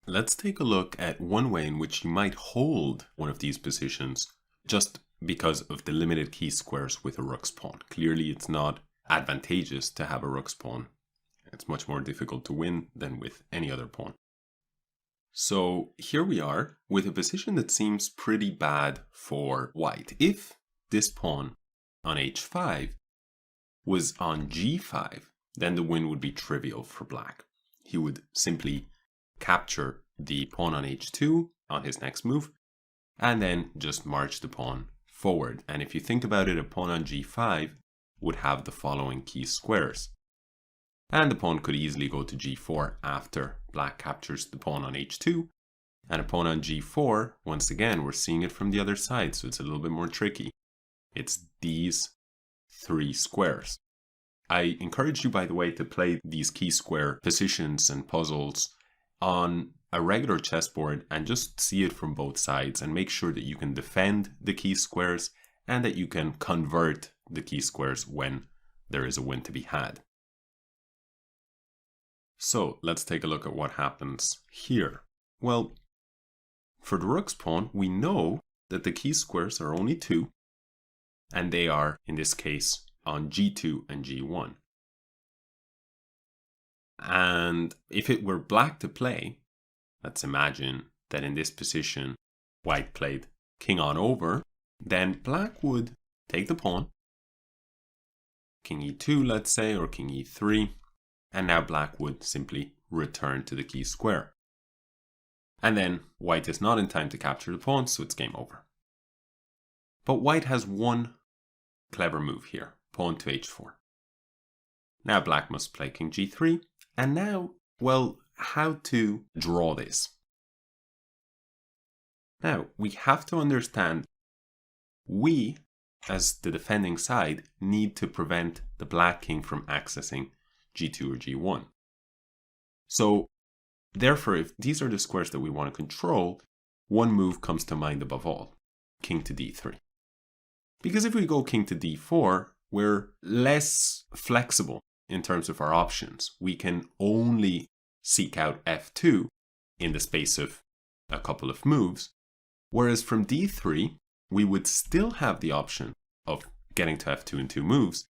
Let's take a look at one way in which you might hold one of these positions just because of the limited key squares with a rook's pawn. Clearly, it's not advantageous to have a rook's pawn. It's much more difficult to win than with any other pawn. So here we are with a position that seems pretty bad for white. If this pawn on h5 was on g5, then the win would be trivial for black. He would simply capture the pawn on h2 on his next move, and then just march the pawn forward. And if you think about it, a pawn on g5 would have the following key squares. And the pawn could easily go to g4 after black captures the pawn on h2. And a pawn on g4, once again, we're seeing it from the other side, so it's a little bit more tricky. It's these three squares. I encourage you, by the way, to play these key square positions and puzzles on a regular chessboard and just see it from both sides and make sure that you can defend the key squares and that you can convert the key squares when there is a win to be had. So let's take a look at what happens here. Well, for the rook's pawn, we know that the key squares are only two, and they are, in this case, on g2 and g1. And if it were black to play, let's imagine that in this position, white played king on over, then black would take the pawn, king e2, let's say, or king e3, and now black would simply return to the key square. And then white is not in time to capture the pawn, so it's game over. But white has one clever move here, pawn to h4. Now black must play king g3, and now, well, how to draw this? Now, we have to understand we, as the defending side, need to prevent the black king from accessing g2 or g1. So, therefore, if these are the squares that we want to control, one move comes to mind above all, king to d3. Because if we go king to d4, we're less flexible in terms of our options. We can only seek out f2 in the space of a couple of moves, whereas from d3, we would still have the option of getting to f2 in two moves,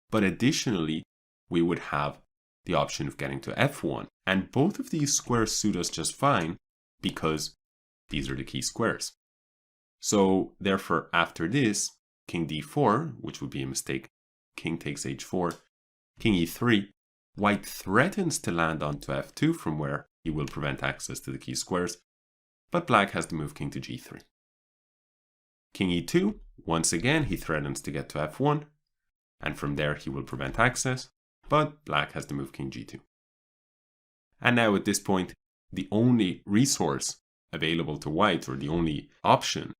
but additionally, we would have the option of getting to f1. And both of these squares suit us just fine because these are the key squares. So therefore, after this, king d4, which would be a mistake, king takes h4, king e3, white threatens to land onto f2 from where he will prevent access to the key squares, but black has to move king to g3. King e2, once again, he threatens to get to f1, and from there he will prevent access, but black has to move king g2. And now at this point, the only resource available to white, or the only option,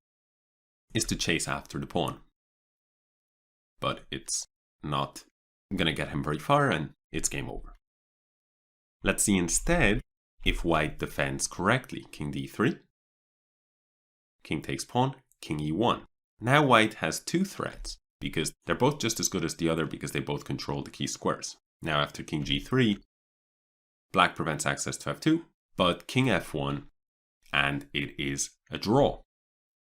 is to chase after the pawn. But it's not going to get him very far, and it's game over. Let's see instead if white defends correctly. King d3, king takes pawn, king e1. Now white has two threats, because they're both just as good as the other because they both control the key squares. Now after king g3, black prevents access to f2, but king f1, and it is a draw.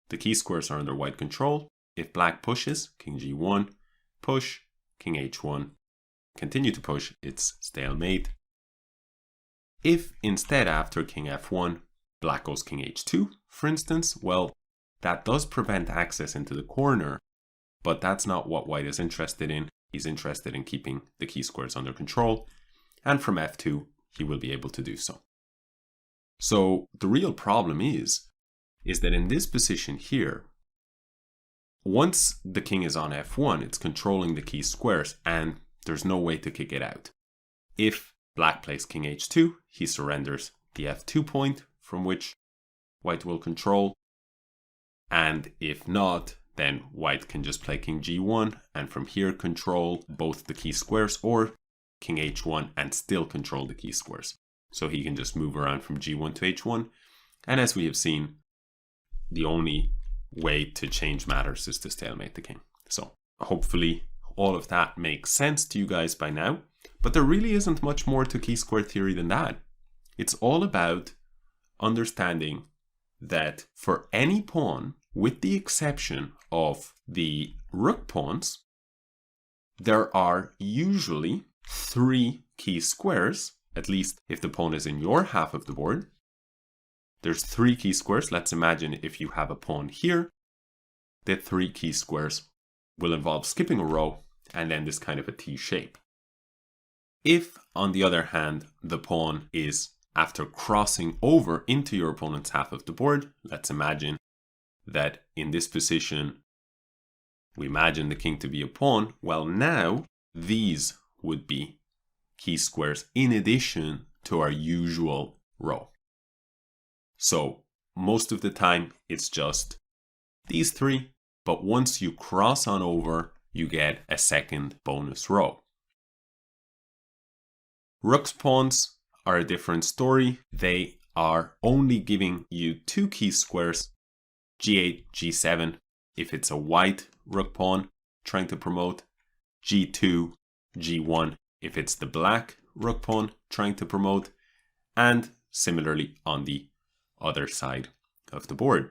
The key squares are under white control. If black pushes, king g1, push, king h1, continue to push, it's stalemate. If instead after king f1, black goes king h2, for instance, well, that does prevent access into the corner, but that's not what white is interested in. He's interested in keeping the key squares under control, and from f2, he will be able to do so. So the real problem is that in this position here, once the king is on f1, it's controlling the key squares, and there's no way to kick it out. If black plays king h2, he surrenders the f2 point from which white will control. And if not, then white can just play king g1 and from here control both the key squares, or king h1 and still control the key squares. So he can just move around from g1 to h1. And as we have seen, the only way to change matters is to stalemate the king. So hopefully all of that makes sense to you guys by now, but there really isn't much more to key square theory than that. It's all about understanding that for any pawn, with the exception of the rook pawns, there are usually 3 key squares, at least if the pawn is in your half of the board. There's 3 key squares. Let's imagine if you have a pawn here, the 3 key squares will involve skipping a row and then this kind of a T shape. If, on the other hand, the pawn is after crossing over into your opponent's half of the board, let's imagine that in this position, we imagine the king to be a pawn. Well, now these would be key squares in addition to our usual row. So most of the time it's just these 3, but once you cross on over, you get a second bonus row. Rook's pawns are a different story. They are only giving you 2 key squares, g8, g7, if it's a white rook pawn trying to promote, g2, g1, if it's the black rook pawn trying to promote, and similarly on the other side of the board.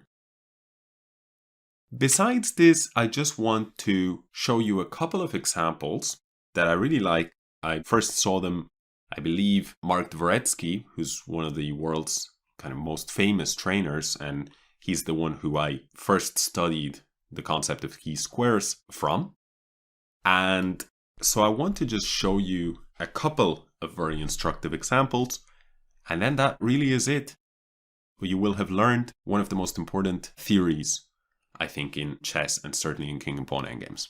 Besides this, I just want to show you a couple of examples that I really like. I first saw them, I believe, Mark Dvoretsky, who's one of the world's kind of most famous trainers, and he's the one who I first studied the concept of key squares from. And so I want to just show you a couple of very instructive examples, and then that really is it. You will have learned one of the most important theories, I think, in chess and certainly in king and pawn endgames.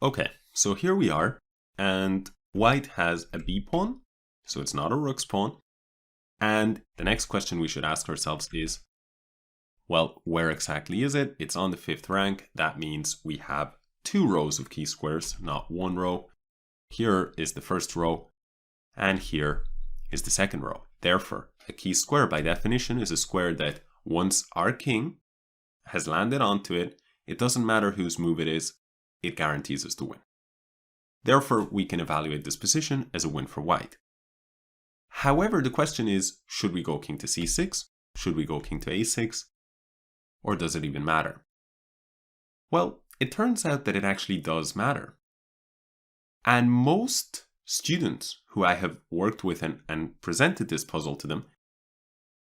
Okay, so here we are, and white has a b pawn, so it's not a rook's pawn. And the next question we should ask ourselves is, well, where exactly is it? It's on the 5th rank. That means we have 2 rows of key squares, not 1 row. Here is the first row, and here is the second row. Therefore, a key square by definition is a square that once our king has landed onto it, it doesn't matter whose move it is, it guarantees us the win. Therefore, we can evaluate this position as a win for white. However, the question is, should we go king to c6? Should we go king to a6? Or does it even matter? Well, it turns out that it actually does matter. And most students who I have worked with and presented this puzzle to them,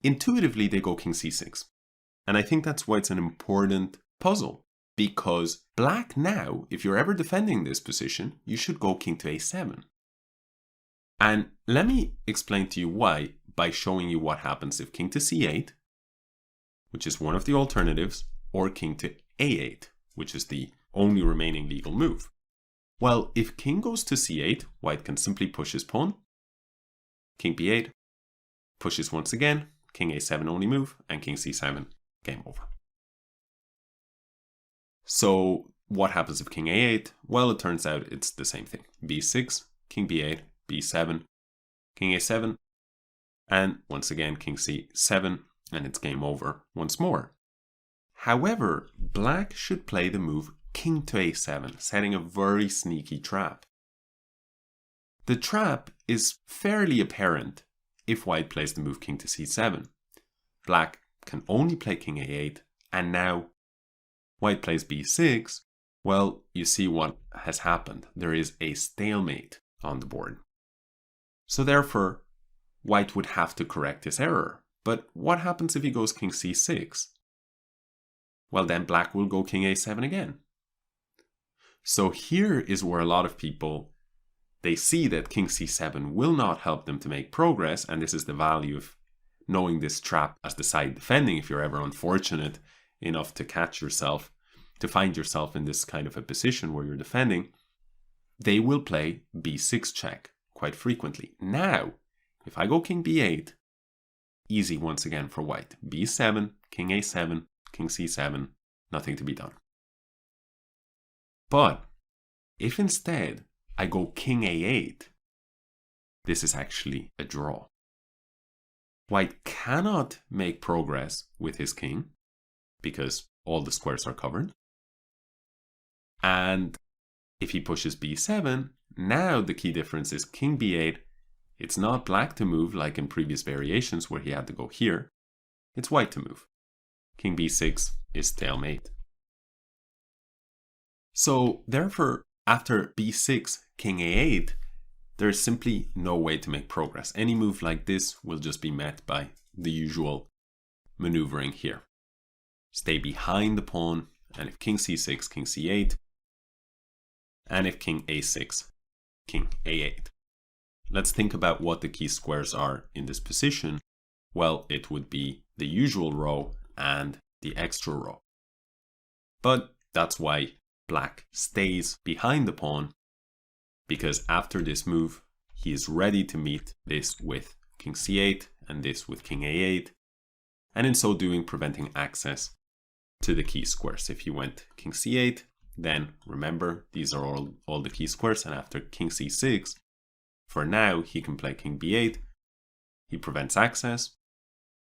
intuitively they go king c6. And I think that's why it's an important puzzle, because black now, if you're ever defending this position, you should go king to a7. And let me explain to you why by showing you what happens if king to c8, which is one of the alternatives, or king to a8, which is the only remaining legal move. Well, if king goes to c8, white can simply push his pawn, king b8, pushes once again, king a7 only move, and king c7, game over. So what happens if king a8? Well, it turns out it's the same thing. b6, king b8, b7, king a7, and once again king c7, and it's game over once more. However, black should play the move king to a7, setting a very sneaky trap. The trap is fairly apparent if white plays the move king to c7. Black can only play king a8, and now white plays b6. Well, you see what has happened. There is a stalemate on the board. So therefore, white would have to correct his error. But what happens if he goes king c6? Well, then black will go king a7 again. So here is where a lot of people, they see that king c7 will not help them to make progress, and this is the value of knowing this trap as the side defending if you're ever unfortunate enough to catch yourself, to find yourself in this kind of a position where you're defending. They will play b6 check quite frequently. Now, if I go king b8, easy once again for white. b7, king a7, king c7, nothing to be done. But if instead I go king a8, this is actually a draw. White cannot make progress with his king because all the squares are covered. And if he pushes b7, now the key difference is king b8 It's not black to move like in previous variations where he had to go here. It's white to move. King b6 is stalemate. So therefore, after b6, king a8, there's simply no way to make progress. Any move like this will just be met by the usual maneuvering here. Stay behind the pawn, and if king c6, king c8, and if king a6, king a8. Let's think about what the key squares are in this position. Well, it would be the usual row and the extra row. But that's why black stays behind the pawn, because after this move, he is ready to meet this with king c8 and this with king a8, and in so doing preventing access to the key squares. If he went king c8, then remember, these are all the key squares, and after king c6, for now, he can play king b8, he prevents access,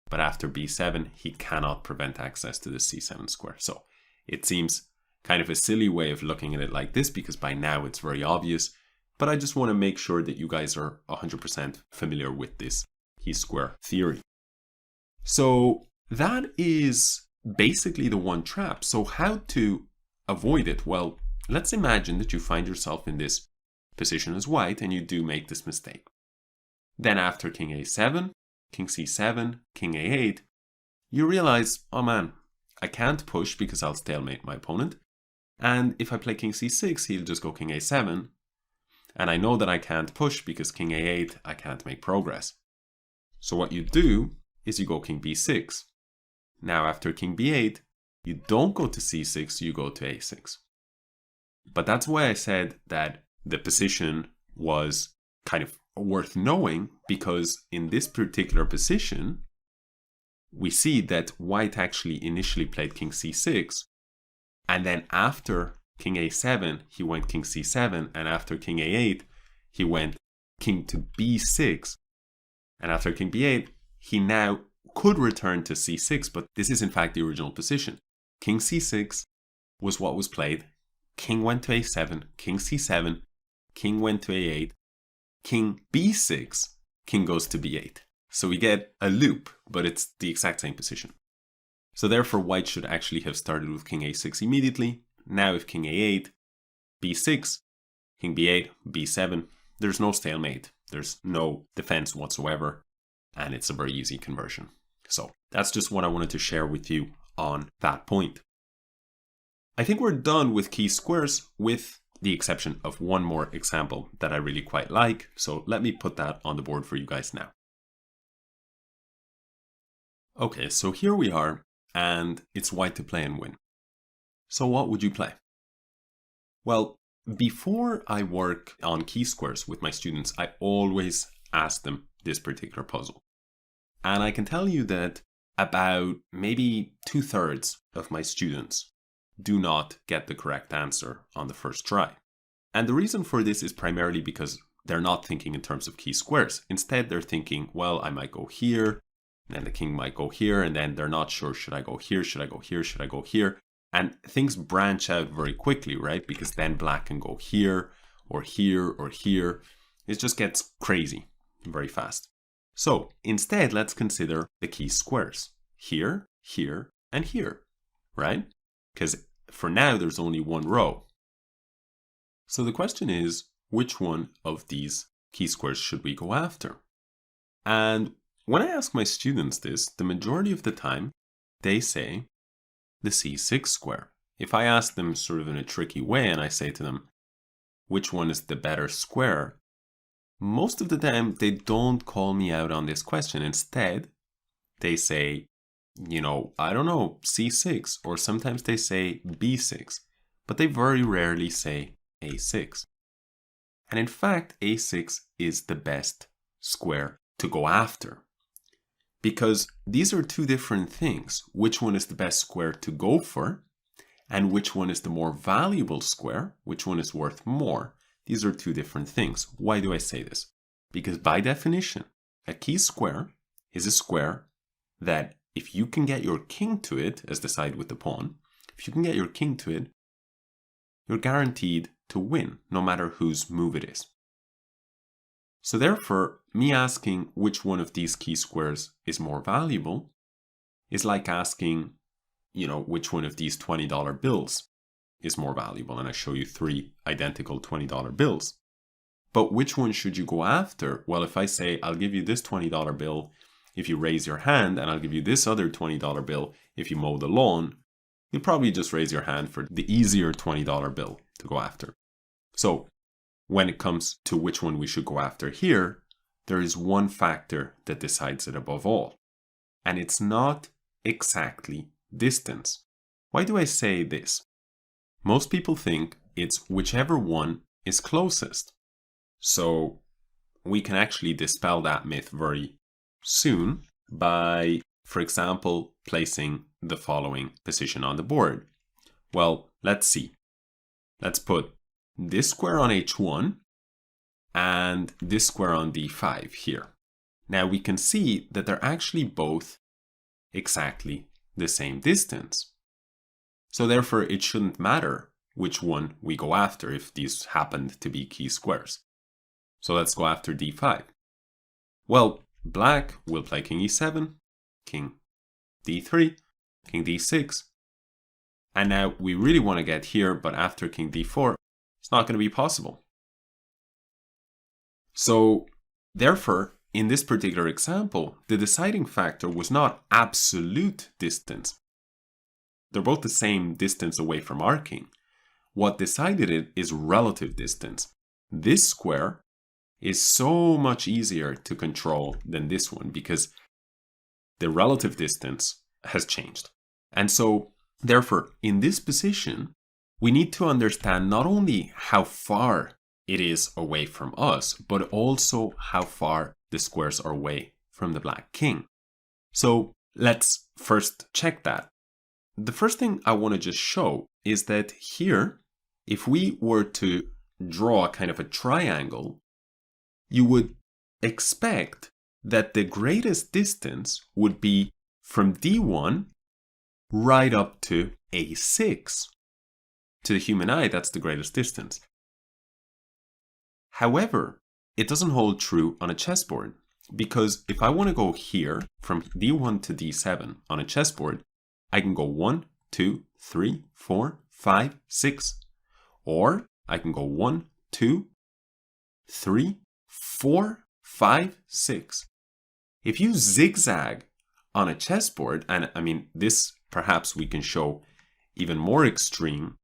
but after b7, he cannot prevent access to the c7 square. So it seems kind of a silly way of looking at it like this, because by now it's very obvious, but I just want to make sure that you guys are 100% familiar with this key square theory. So that is basically the one trap. So how to avoid it? Well, let's imagine that you find yourself in this position as white and you do make this mistake. Then after king a7, king c7, king a8, you realize, oh man, I can't push because I'll stalemate my opponent. And if I play king c6, he'll just go king a7. And I know that I can't push because king a8, I can't make progress. So what you do is you go king b6. Now after king b8, you don't go to c6, you go to a6. But that's why I said that the position was kind of worth knowing, because in this particular position, we see that white actually initially played king c6, and then after king a7, he went king c7, and after king a8, he went king to b6, and after king b8, he now could return to c6, but this is in fact the original position. King c6 was what was played, king went to a7, king c7, king went to a8, king b6, king goes to b8. So we get a loop, but it's the exact same position. So therefore white should actually have started with king a6 immediately. Now if king a8, b6, king b8, b7, there's no stalemate. There's no defense whatsoever, and it's a very easy conversion. So that's just what I wanted to share with you on that point. I think we're done with key squares, with the exception of one more example that I really quite like. So let me put that on the board for you guys now. Okay, so here we are, and it's white to play and win. So what would you play? Well, before I work on key squares with my students, I always ask them this particular puzzle. And I can tell you that about maybe 2/3 of my students do not get the correct answer on the first try. And the reason for this is primarily because they're not thinking in terms of key squares. Instead, they're thinking, well, I might go here, and then the king might go here, and then they're not sure, should I go here, should I go here, should I go here? And things branch out very quickly, right? Because then black can go here, or here, or here. It just gets crazy very fast. So instead, let's consider the key squares. Here, here, and here, right? Because for now, there's only one row. So the question is, which one of these key squares should we go after? And when I ask my students this, the majority of the time, they say the c6 square. If I ask them sort of in a tricky way and I say to them, which one is the better square? Most of the time, they don't call me out on this question. Instead, they say, I don't know, c6, or sometimes they say b6, but they very rarely say a6. And in fact, a6 is the best square to go after, because these are two different things. Which one is the best square to go for, and which one is the more valuable square, which one is worth more. These are two different things. Why do I say this? Because by definition, a key square is a square that if you can get your king to it, as the side with the pawn, if you can get your king to it, you're guaranteed to win, no matter whose move it is. So therefore, me asking which one of these key squares is more valuable is like asking, which one of these $20 bills is more valuable. And I show you 3 identical $20 bills. But which one should you go after? Well, if I say, I'll give you this $20 bill if you raise your hand, and I'll give you this other $20 bill if you mow the lawn, you'll probably just raise your hand for the easier $20 bill to go after. So when it comes to which one we should go after here, there is one factor that decides it above all. And it's not exactly distance. Why do I say this? Most people think it's whichever one is closest. So we can actually dispel that myth very soon by, for example, placing the following position on the board. Well, let's see. Let's put this square on h1 and this square on d5 here. Now we can see that they're actually both exactly the same distance. So therefore it shouldn't matter which one we go after if these happened to be key squares. So let's go after d5. Well, black will play king e7, king d3, king d6. And now we really want to get here, but after king d4, it's not going to be possible. So therefore, in this particular example, the deciding factor was not absolute distance. They're both the same distance away from our king. What decided it is relative distance. This square is so much easier to control than this one because the relative distance has changed. And so, therefore, in this position, we need to understand not only how far it is away from us, but also how far the squares are away from the black king. So let's first check that. The first thing I want to just show is that here, if we were to draw kind of a triangle, you would expect that the greatest distance would be from D1 right up to A6. To the human eye, that's the greatest distance. However, it doesn't hold true on a chessboard, because if I want to go here from D1 to D7 on a chessboard, I can go 1, 2, 3, 4, 5, 6. Or I can go 1, 2, 3, 4, 5, 6. If you zigzag on a chessboard, and I mean, this perhaps we can show even more extreme,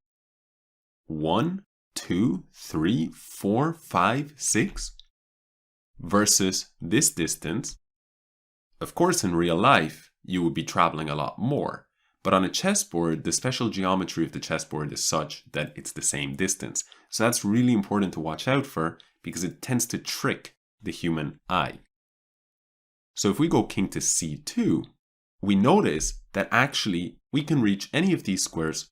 1, 2, 3, 4, 5, 6, versus this distance. Of course, in real life, you would be traveling a lot more. But on a chessboard, the special geometry of the chessboard is such that it's the same distance. So that's really important to watch out for because it tends to trick the human eye. So if we go king to c2, we notice that actually we can reach any of these squares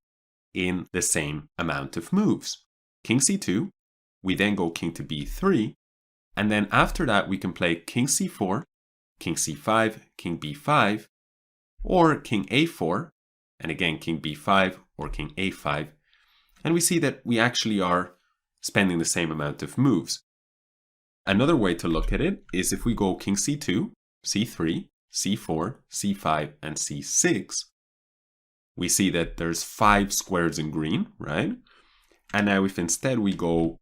in the same amount of moves. King c2, we then go king to b3, and then after that we can play king c4, king c5, king b5, or king a4, and again king b5 or king a5, and we see that we actually are spending the same amount of moves. Another way to look at it is if we go king c2, c3, c4, c5, and c6, we see that there's 5 squares in green, right? And now if instead we go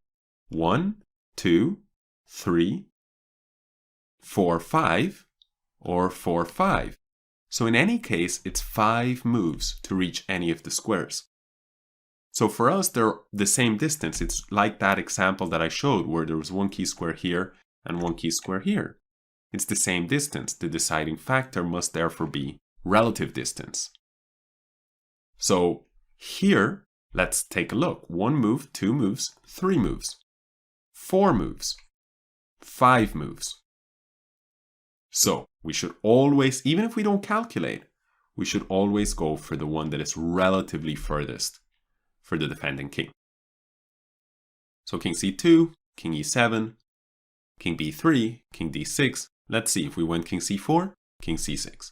1, 2, 3, 4, 5, or 4, 5. So in any case, it's 5 moves to reach any of the squares. So for us, they're the same distance. It's like that example that I showed where there was one key square here and one key square here. It's the same distance. The deciding factor must therefore be relative distance. So here, let's take a look. 1 move, 2 moves, 3 moves, 4 moves, 5 moves. So we should always, even if we don't calculate, we should always go for the one that is relatively furthest for the defending king. So king c2, king e7, king b3, king d6. Let's see if we went king c4, king c6.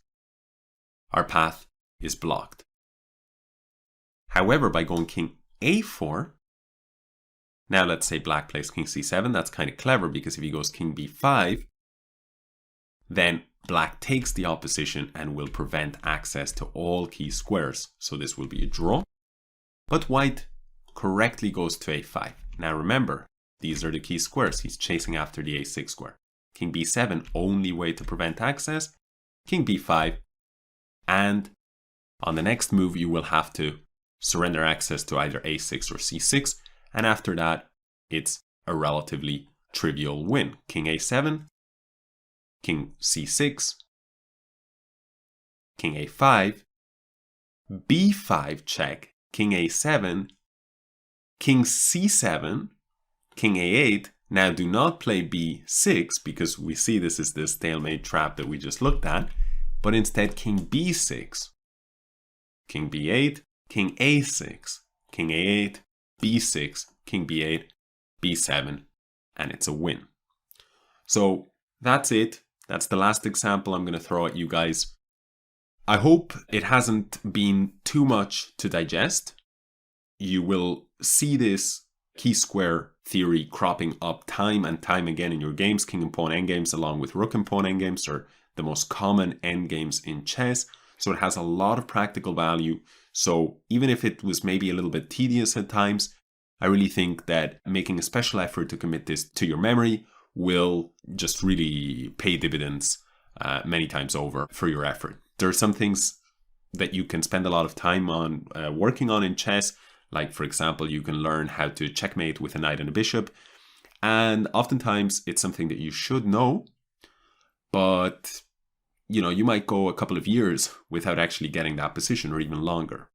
Our path is blocked. However, by going king a4, Now let's say black plays king c7. That's kind of clever because if he goes king b5, then black takes the opposition and will prevent access to all key squares. So this will be a draw. But white correctly goes to a5. Now remember, these are the key squares. He's chasing after the a6 square. King b7, only way to prevent access. King b5. And on the next move, you will have to surrender access to either a6 or c6. And after that, it's a relatively trivial win. King a7, king c6, king a5, b5 check, king a7, king c7, king a8. Now do not play b6 because we see this is the stalemate trap that we just looked at, but instead king b6, king b8, king a6, king a8, b6, king b8, b7, and it's a win. So that's it. That's the last example I'm going to throw at you guys. I hope it hasn't been too much to digest. You will see this key square theory cropping up time and time again in your games. King and pawn endgames along with rook and pawn endgames are the most common endgames in chess. So it has a lot of practical value. So even if it was maybe a little bit tedious at times, I really think that making a special effort to commit this to your memory will just really pay dividends many times over for your effort. There are some things that you can spend a lot of time on working on in chess. Like, for example, you can learn how to checkmate with a knight and a bishop. And oftentimes it's something that you should know, but you might go a couple of years without actually getting that position or even longer.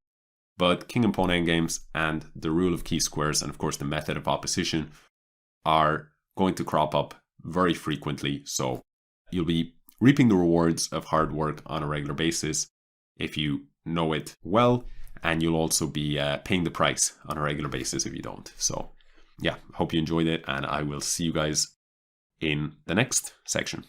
But king and pawn endgames and the rule of key squares and of course the method of opposition are going to crop up very frequently. So you'll be reaping the rewards of hard work on a regular basis if you know it well, and you'll also be paying the price on a regular basis if you don't. So yeah, hope you enjoyed it, and I will see you guys in the next section.